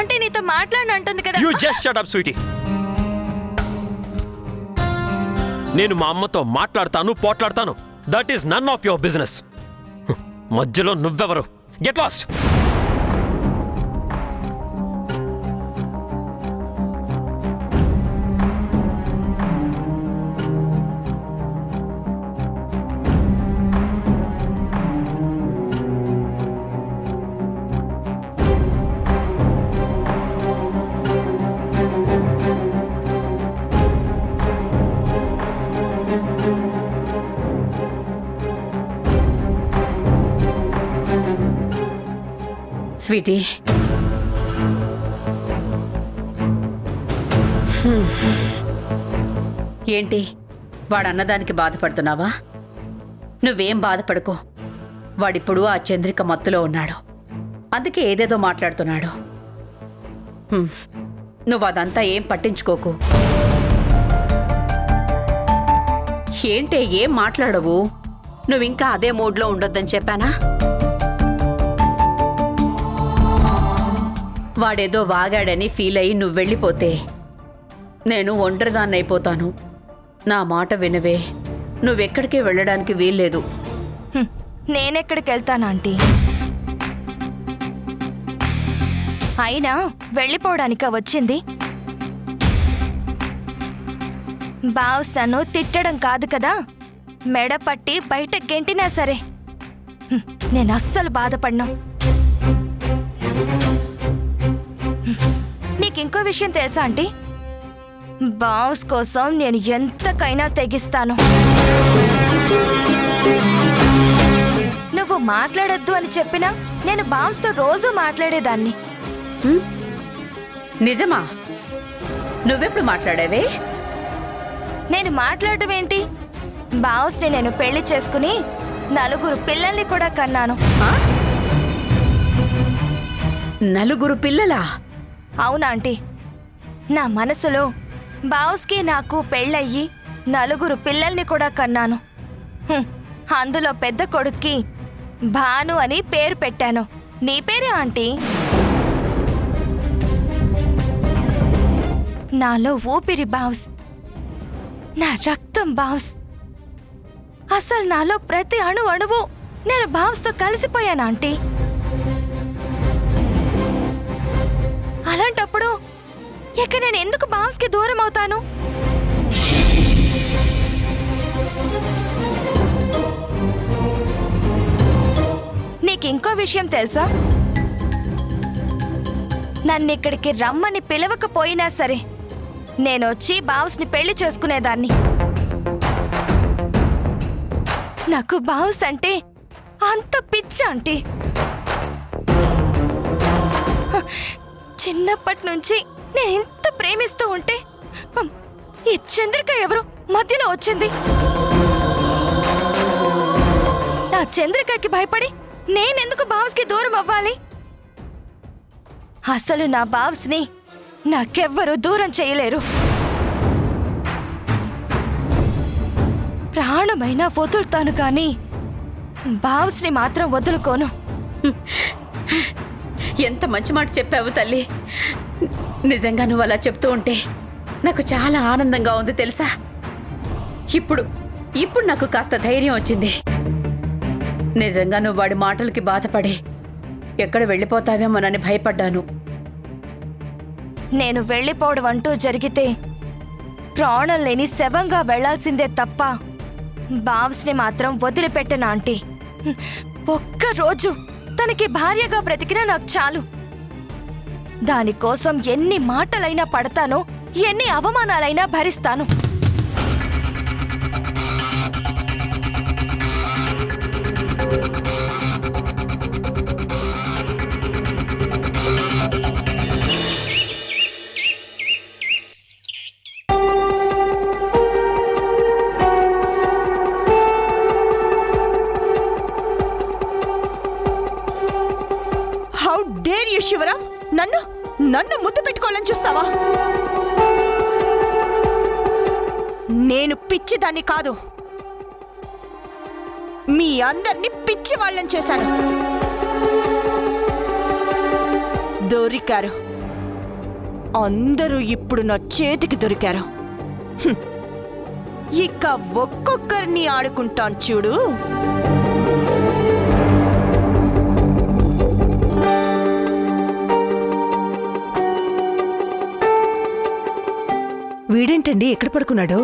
Aunty నీతో మాట్లాడనంటుంది కదా. You just shut up sweetie. నేను మా అమ్మతో మాట్లాడతాను, పోట్లాడతాను. That is none of your business. మధ్యలో నువ్వెవరు? Get lost. స్వీటీ, ఏంటి వాడన్నదానికి బాధపడుతున్నావా? నువ్వేం బాధపడుకో. వాడిప్పుడు ఆ చంద్రిక మత్తులో ఉన్నాడు, అందుకే ఏదేదో మాట్లాడుతున్నాడు. నువ్వు అదంతా ఏం పట్టించుకోకు. ఏంటే ఏం మాట్లాడవు? నువ్వింకా అదే మూడ్లో ఉండొద్దని చెప్పానా? వాడేదో వాగాడని ఫీల్ అయ్యి నువ్వు వెళ్ళిపోతే నేను ఒంటరిదాన్నైపోతాను. నా మాట వినవే. నువ్వెక్కడికి వెళ్ళడానికి వీల్లేదు. నేనెక్కడికి వెళ్తాను ఆంటీ? అయినా వెళ్ళిపోవడానికా వచ్చింది? బాస్ నన్ను తిట్టడం కాదు కదా, మెడ పట్టి బయట గెంటినా సరే నేను అస్సలు బాధపడ్ను. నీకింకో విషయం తెలుసా ఆంటీ? బాస్ కోసం నేను ఎంతకైనా తెగిస్తాను. నువ్వు మాట్లాడొద్దు అని చెప్పినా నేను బాస్తో రోజు మాట్లాడేదాన్ని. నిజమా? నువ్వెప్పుడు మాట్లాడావే? నేను మాట్లాడటం ఏంటి? బాస్ని నేను పెళ్లి చేసుకుని 4 పిల్లల్ని కూడా కన్నాను. 4 పిల్లలా? అవునా ఆంటీ? నా మనసులో బాస్కి నాకు పెళ్ళయ్యి 4 పిల్లల్ని కూడా కన్నాను. అందులో పెద్ద కొడుక్కి భాను అని పేరు పెట్టాను. నీ పేరే ఆంటీ? నాలో ఊపిరి బాస్, నా రక్తం బాస్. అసలు నాలో ప్రతి అణువు నేను బాస్తో కలిసిపోయాను ఆంటీ. అలాంటప్పుడు ఇక నేను ఎందుకు బాస్కి దూరం అవుతాను? నీకింకో విషయం తెలుసా? నన్నిక్కడికి రమ్మని పిలవకపోయినా సరే నేనొచ్చి బాస్ని పెళ్లి చేసుకునేదాన్ని. నాకు బాస్ అంటే అంత పిచ్చి ఆంటీ. చిన్నప్పటి నుంచి నేను ఇంత ప్రేమిస్తూ ఉంటే ఈ చంద్రిక ఎవరు మధ్యలో వచ్చింది. నా చంద్రికకి భయపడి నేనెందుకు బాస్కి దూరం అవ్వాలి? అసలు నా బాస్ని నాకెవ్వరూ దూరం చేయలేరు. ప్రాణమైనా వదులుతాను కానీ బాస్ని మాత్రం వదులుకోను. ఎంత మంచి మాట చెప్పావు తల్లి. నిజంగా నువ్వు అలా చెప్తూ ఉంటే నాకు చాలా ఆనందంగా ఉంది తెలుసా. ఇప్పుడు నాకు కాస్త ధైర్యం వచ్చింది. నిజంగా నువ్వు వాడి మాటలకి బాధపడి ఎక్కడ వెళ్ళిపోతావేమోనని భయపడ్డాను. నేను వెళ్ళిపోవడం అంటూ జరిగితే ప్రాణం లేని శవంగా వెళ్లాల్సిందే తప్ప బావ్స్ని మాత్రం వదిలిపెట్టను ఆంటీ. ఒక్కరోజు తనకి భార్యగా బ్రతికినా నాకు చాలు. దానికోసం ఎన్ని మాటలైనా పడతానో, ఎన్ని అవమానాలైనా భరిస్తాను. శివరాం, నన్ను ముద్దు పెట్టుకోవాలని చూస్తావా? నేను పిచ్చిదాన్ని కాదు, మీ అందరినీ పిచ్చి వాళ్ళని చేశాను. దొరికారు, అందరూ ఇప్పుడు నా చేతికి దొరికారు. హ్మ్. ఇక ఒక్కొక్కరిని ఆడుకుంటాను చూడు. వీడేంటండి ఎక్కడ పడుకున్నాడు?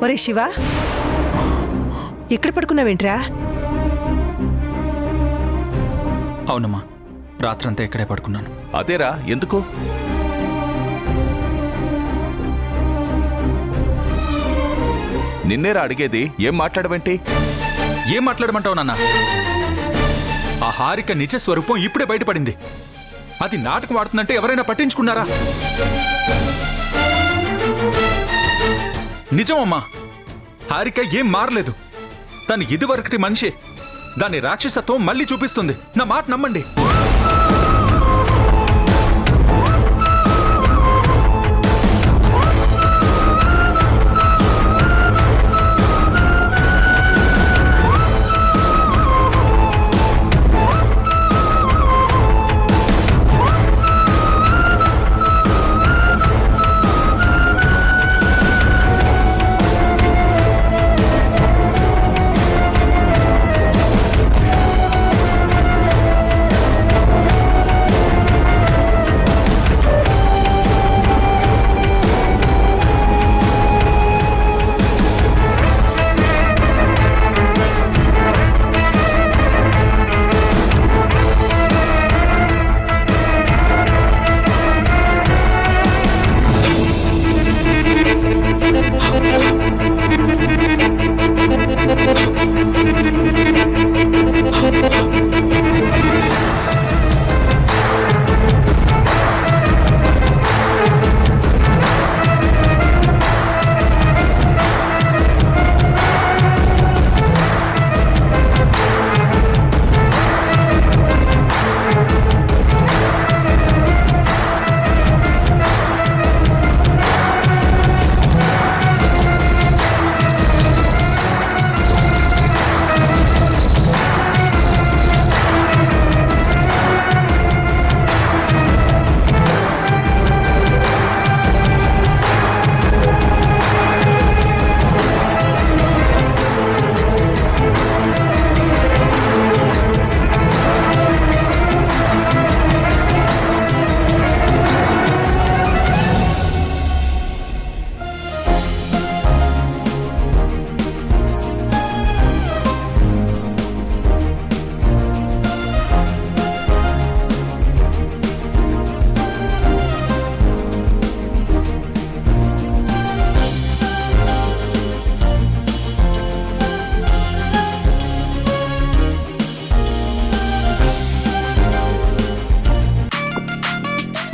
ఒరే శివ, ఎక్కడ పడుకున్నావేంట్రా? అవునమ్మా, రాత్రంతా ఇక్కడే పడుకున్నాను. అదేరా, ఎందుకు? నిన్నేరా అడిగేది, ఏం మాట్లాడవేంటి? ఏం మాట్లాడమంటావు నాన్న? ఆ హారిక నిజ స్వరూపం ఇప్పుడే బయటపడింది. అది నాటకం ఆడుతుందంటే ఎవరైనా పట్టించుకున్నారా? నిజమమ్మా, హారిక ఏం మారలేదు. తను ఇదివరకటి మనిషి. దాని రాక్షసత్వం మళ్ళీ చూపిస్తుంది. నా మాట నమ్మండి.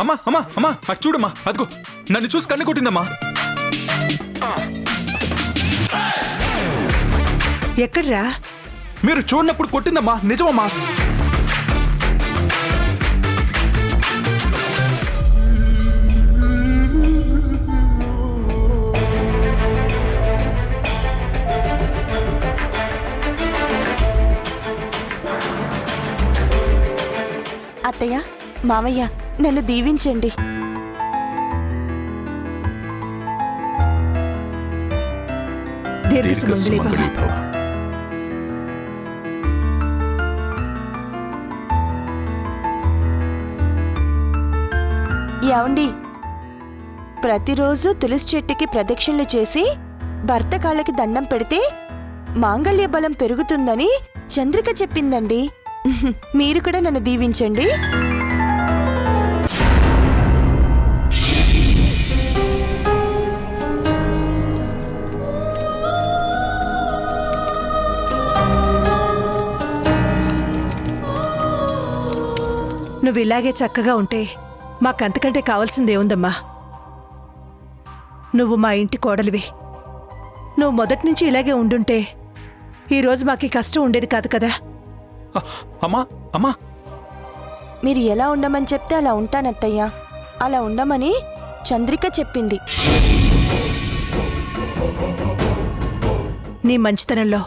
అమ్మా అమ్మా అమ్మా, అది చూడమ్మా, అదిగో నన్ను చూసి కన్ను కొట్టిందమ్మా. ఎక్కడ్రా? మీరు చూడనప్పుడు కొట్టిందమ్మా, నిజమమ్మా. అత్తయ్య, మామయ్య, నన్ను దీవించండి. దీర్ఘసుమంగళి భవ. దీర్ఘసుమంగళి భవ. యాండి, ప్రతిరోజు తులసి చెట్టుకి ప్రదక్షిణలు చేసి భర్త కాళ్ళకి దండం పెడితే మాంగళ్య బలం పెరుగుతుందని చంద్రిక చెప్పిందండి. మీరు కూడా నన్ను దీవించండి. నువ్వు ఇలాగే చక్కగా ఉంటే మాకంతకంటే కావాల్సిందేముందమ్మా? నువ్వు మా ఇంటి కోడలివి. నువ్వు మొదటి నుంచి ఇలాగే ఉండుంటే ఈరోజు మాకు కష్టం ఉండేది కాదు కదా. అమ్మా అమ్మా, మీరు ఎలా ఉండమని చెప్తే అలా ఉంటానత్తయ్య. అలా ఉండమని చంద్రిక చెప్పింది. నీ మంచితనంలో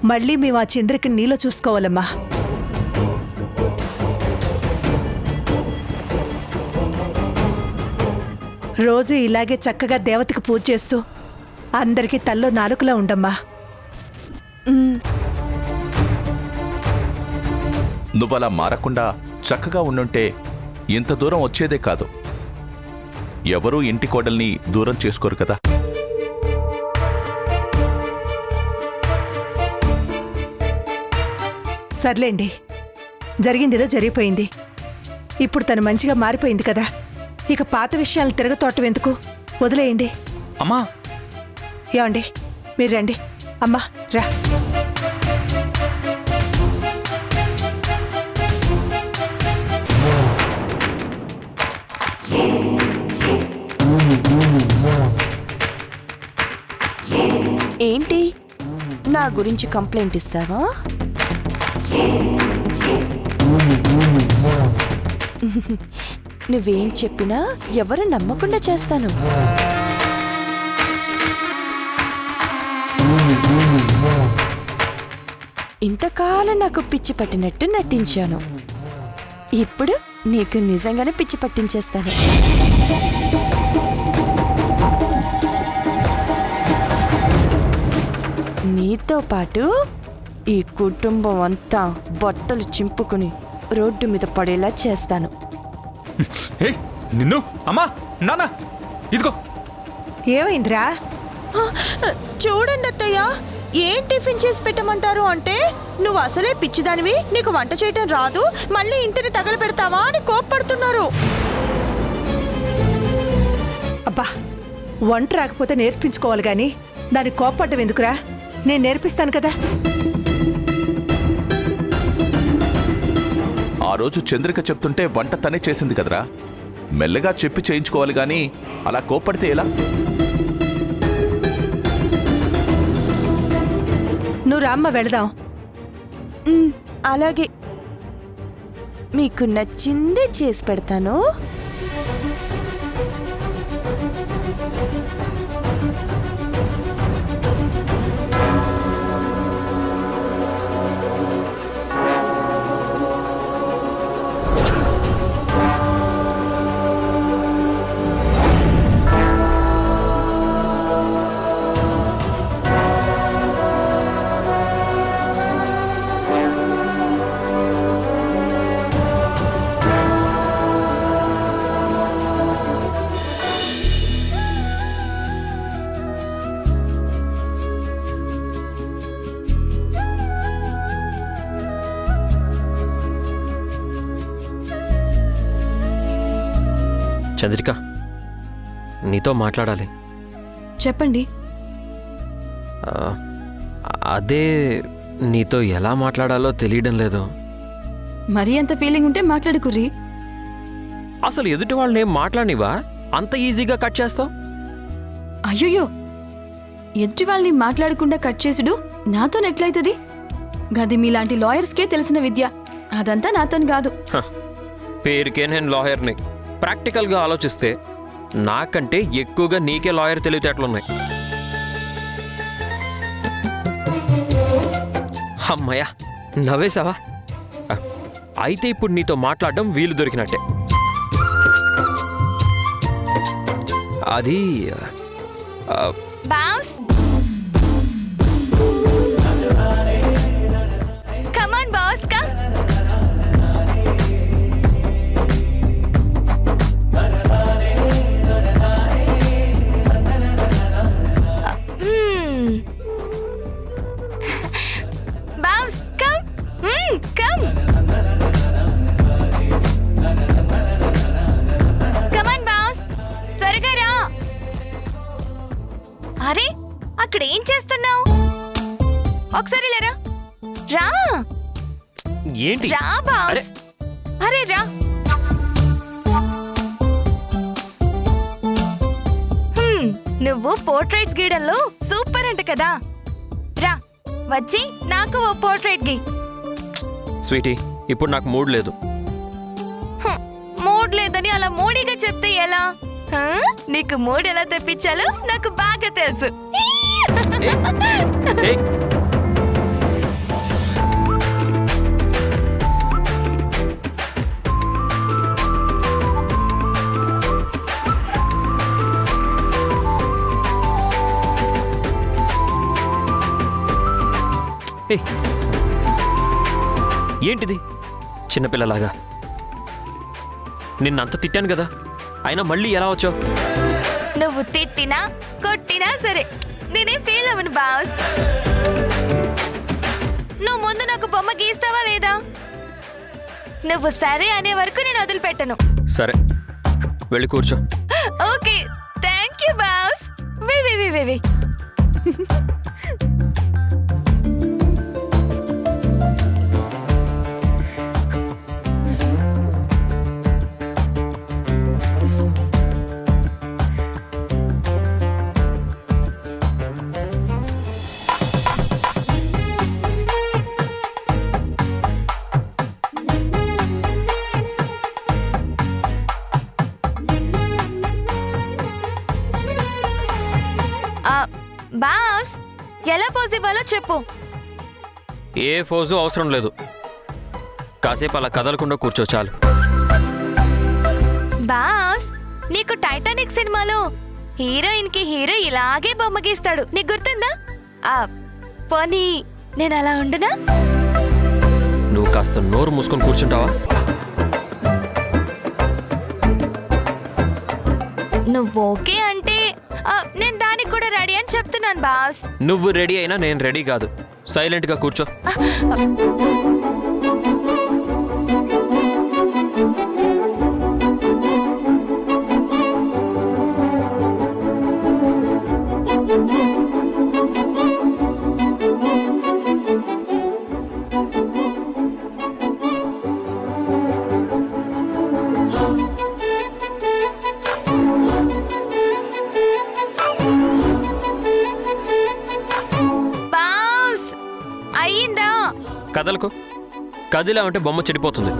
మళ్ళీ మేము ఆ చంద్రిక నీలో చూసుకోవాలమ్మా. రోజు ఇలాగే చక్కగా దేవతకి పూజ చేస్తూ అందరికీ తల్లో నాలుకలా ఉండమ్మా. నువ్వలా మారకుండా చక్కగా ఉండుంటే ఇంత దూరం వచ్చేదే కాదు. ఎవరూ ఇంటి కోడల్ని దూరం చేసుకోరు కదా. సర్లేండి, జరిగిందేదో జరిగిపోయింది. ఇప్పుడు తను మంచిగా మారిపోయింది కదా, ఇక పాత విషయాలు తిరగతోటం ఎందుకు, వదిలేయండి. అమ్మా, ఏమండి, మీరు రండి. అమ్మా రా. ఏంటి, నా గురించి కంప్లైంట్ ఇస్తావా? నువ్వేం చెప్పినా ఎవరు నమ్మకుండా చేస్తాను. ఇంతకాలం నాకు పిచ్చి పట్టినట్టు నటించాను. ఇప్పుడు నీకు నిజంగానే పిచ్చి పట్టించేస్తాను. నీతో పాటు ఈ కుటుంబం అంతా బట్టలు చింపుకుని రోడ్డు మీద పడేలా చేస్తాను. ఏయ్, నిన్ను! అమ్మా, నాన్న, ఇదిగో. ఏమైందిరా? చూడండి అత్తయ్య, ఏం టిఫిన్ చేసి పెట్టమంటారు అంటే, నువ్వు అసలే పిచ్చిదానివి, నీకు వంట చేయటం రాదు, మళ్ళీ ఇంటిని తగలబెడతావా అని కోప్పడుతున్నారు. అబ్బా, వంట రాకపోతే నేర్పించుకోవాలి గాని దాన్ని కోప్పడ్డం ఎందుకురా? నేను నేర్పిస్తాను కదా. ఆ రోజు చంద్రిక చెప్తుంటే వంట తనే చేసింది కదరా. మెల్లగా చెప్పి చేయించుకోవాలి గాని అలా కోప్పడితే ఎలా? నువ్వు రామ్మ, వెళదాం. అలాగే, మీకు నచ్చిందే చేసి పెడతాను. చంద్రిక, నీతో మాట్లాడాలి. చెప్పండి. అదే, నీతో ఎలా మాట్లాడాలో తెలియడం లేదు. మరీ అంత ఫీలింగ్ ఉంటే మాట్లాడుకుర్రి. అసలు ఎదుటి వాళ్ళని ఏం మాట్లాడినివా? అంత ఈజీగా కట్ చేస్తావు? అయ్యోయ్యో, ఎదుటి వాళ్ళని మాట్లాడకుండా కట్ చేసుడు నాతోనెట్లయితది? గది మీలాంటి లాయర్స్కే తెలిసిన విద్య, అదంతా నాతోని కాదు. పేరుకే నేను లాయర్ని. ప్రాక్టికల్గా ఆలోచిస్తే నాకంటే ఎక్కువగా నీకే లాయర్ తెలివితేటలున్నాయి. అమ్మయ్యా, నవ్వేశావా? అయితే ఇప్పుడు నీతో మాట్లాడడం వీలు దొరికినట్టే. అది boss, come on boss, come. Boss, come. Come. Come on boss, త్వరగా రా. అరే, అక్కడ ఏం చేస్తున్నావు? ఒకసారి లేరా. రా ఏంటి? రా బాస్. అరే రా. నువ్వు పోర్ట్రైట్స్ గీయడంలో సూపర్ అంట కదా. రా, వచ్చి నాకు ఓ పోర్ట్రైట్ గీ. స్వీటీ, ఇప్పుడు నాకు మూడ్ లేదు. మూడ్ లేదని అలా మూడీగా చెప్తే ఎలా? నీకు మూడ్ ఎలా తెప్పించాలో నాకు బాగా తెలుసు. ఏ ఏంటిది చిన్నపిల్లలాగా? నిన్నంత తిట్టాను కదా, అయినా మళ్ళీ ఎలా వచ్చావు? నువ్వు తిట్టినా కొట్టినా సరే నేనే ఫీల్ అవ్వను బాస్. నువ్వు ముందు నాకు బొమ్మ గీస్తావా లేదా? నువ్వు సరే అనే వరకు నేను వదిలిపెట్టను. సరే వెళ్ళి కూర్చో. Okay, thank you boss. వి వి వి వి వి. బాస్ ఎలా పోజ్ ఇవ్వాలో చెప్పు. ఏ ఫోజు అవసరం లేదు, కాసేపు అలా కదలకుండా కూర్చో చాలు. బాస్ నీకు టైటానిక్ సినిమాలో హీరోయిన్ కి హీరో ఇలాగే బొమ్మ గీస్తాడు, నీకు గుర్తుందా? పోనీ నేను అలా ఉండునా? నువ్వు కాస్త నోరు మూసుకొని కూర్చుంటావా? నువ్వు ఓకే అంటే నేను దానికి కూడా రెడీ అని చెప్తున్నాను బాస్. నువ్వు రెడీ అయినా నేను రెడీ కాదు. సైలెంట్గా కూర్చో. బాస్ అయ్యిందా? కదలకు. కదిలా ఉంటే బొమ్మ చెడిపోతుంది.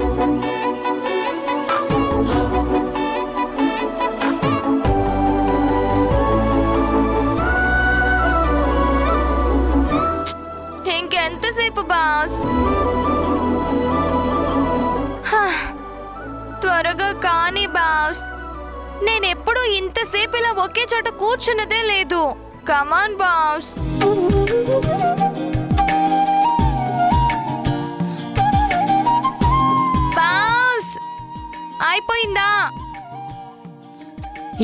ఇంకెంతసేపు బాస్? త్వరగా కానీ బాస్. నేనెప్పుడు ఇంతసేపు ఇలా ఒకే చోట కూర్చున్నదే లేదు. కమాన్ బాస్. బాస్ అయిపోయిందా?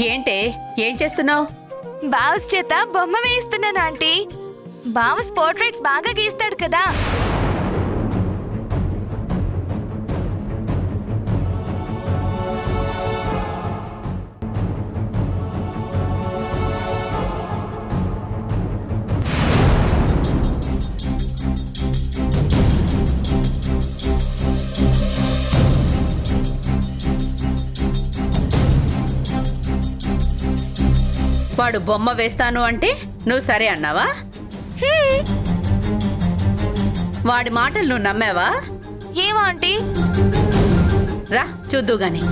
ఏంటే ఏం చేస్తున్నావు? బాస్ చేత బొమ్మ వేయిస్తున్నాను ఆంటీ. బాస్ పోర్ట్రేట్స్ బాగా గీస్తాడు కదా. వాడు బొమ్మ వేస్తాను అంటే నువ్వు సరే అన్నావా? వాడి మాటలు నువ్వు నమ్మావా? ఏమో ఆంటీ. రా చూద్దు గాని.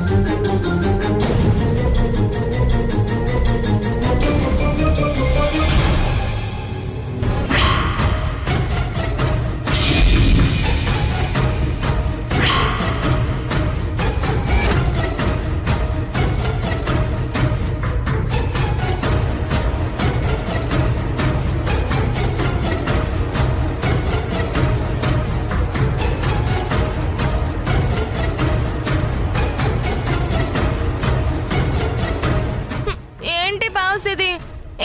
ఏంటి బాస్ ఇది?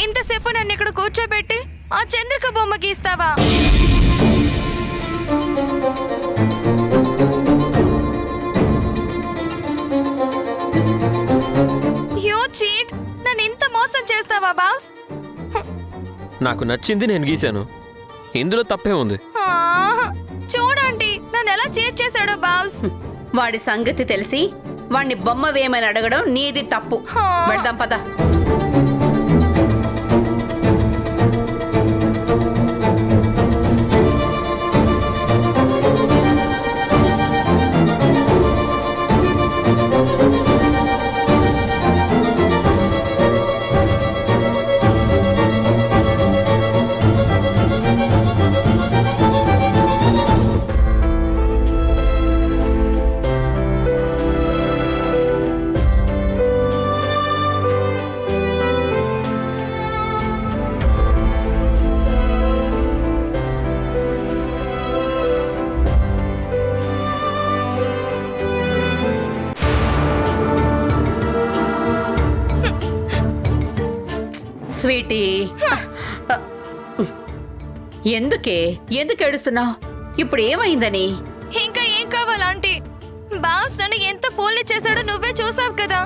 ఇంతసేపు నన్ను ఇక్కడ కూర్చోబెట్టి ఆ చంద్రిక బొమ్మ గీస్తావా? You cheat. నన్ను ఇంత మోసం చేస్తావా బాస్? నాకు నచ్చింది నేను గీశాను, ఇందులో తప్పే ఉంది. చూడండి నన్ను ఎలా చీట్ చేశాడో బాస్. వాడి సంగతి తెలిసి వాడిని బొమ్మ వేయమని అడగడం నీది తప్పు. వెళ్దాం పద. స్వీటీ ఎందుకు ఏడుస్తున్నావు? ఇప్పుడు ఏమైందని? ఇంకా ఏం కావాలి ఆంటీ? బాస్ నన్ను ఎంత ఫోన్లు చేశాడో నువ్వే చూసావు కదా.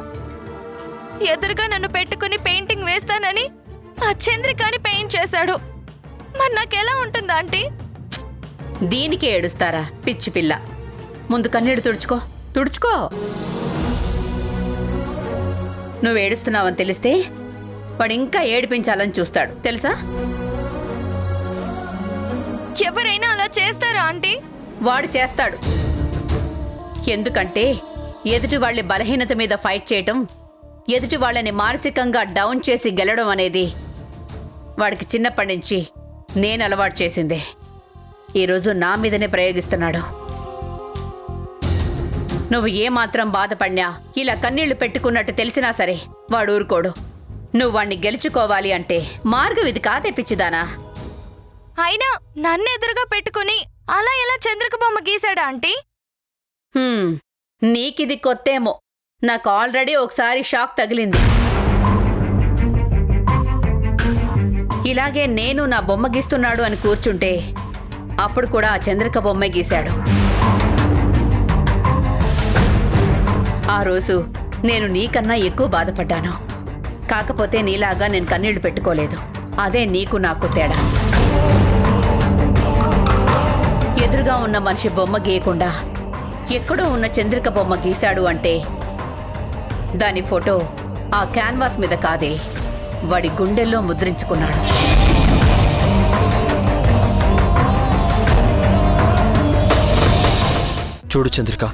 ఎదురుగా నన్ను పెట్టుకుని పెయింటింగ్ వేస్తానని ఆ చంద్రికాని పెయింట్ చేశాడు. మరి నాకెలా ఉంటుంది ఆంటీ? దీనికి ఏడుస్తారా పిచ్చి పిల్ల? ముందు కన్నీడు తుడుచుకో. నువ్వు ఏడుస్తున్నావని తెలిస్తే వాడు ఇంకా ఏడిపించాలని చూస్తాడు తెలుసా? ఎవరైనా అలా చేస్తారా ఆంటీ? వాడు చేస్తాడు. ఎందుకంటే ఎదుటి వాళ్ళ బలహీనత మీద ఫైట్ చేయటం, ఎదుటి వాళ్ళని మానసికంగా డౌన్ చేసి గెలవడం అనేది వాడికి చిన్నప్పటి నుంచి నేను అలవాటు చేసిందే. ఈరోజు నా మీదనే ప్రయోగిస్తున్నాడు. నువ్వు ఏమాత్రం బాధపడినా, ఇలా కన్నీళ్లు పెట్టుకున్నట్టు తెలిసినా సరే వాడు ఊరుకోడు. నువ్వు వాణ్ణి గెలుచుకోవాలి అంటే మార్గం ఇది కాదే పిచ్చిదానా. అయినా నన్ను ఎదురుగా పెట్టుకుని అలా ఎలా చంద్రిక బొమ్మ గీశాడా ఆంటీ? నీకిది కొత్తేమో. నాకు ఆల్రెడీ ఒకసారి షాక్ తగిలింది. ఇలాగే నేను నా బొమ్మ గీస్తున్నాడు అని కూర్చుంటే అప్పుడు కూడా ఆ చంద్రిక బొమ్మే గీశాడు. ఆ రోజు నేను నీకన్నా ఎక్కువ బాధపడ్డాను. కాకపోతే నీలాగా నేను కన్నీళ్లు పెట్టుకోలేదు. అదే నీకు నాకు తేడా. ఎదురుగా ఉన్న మనిషి బొమ్మ గీయకుండా ఎక్కడో ఉన్న చంద్రిక బొమ్మ గీశాడు అంటే దాని ఫోటో ఆ క్యాన్వాస్ మీద కాదే, వాడి గుండెల్లో ముద్రించుకున్నాడు. చూడు చంద్రిక,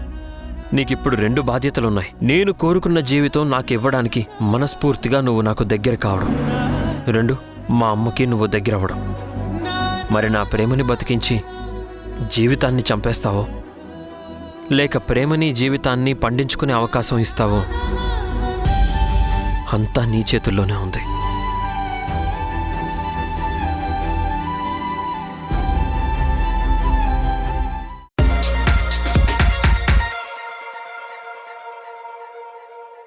నీకిప్పుడు 2 బాధ్యతలున్నాయి. నేను కోరుకున్న జీవితం నాకు ఇవ్వడానికి మనస్ఫూర్తిగా నువ్వు నాకు దగ్గర కావడం, 2 మా అమ్మకి నువ్వు దగ్గర అవ్వడం. మరి నా ప్రేమని బతికించి జీవితాన్ని చంపేస్తావో, లేక ప్రేమని జీవితాన్ని పండించుకునే అవకాశం ఇస్తావో, అంతా నీ చేతుల్లోనే ఉంది.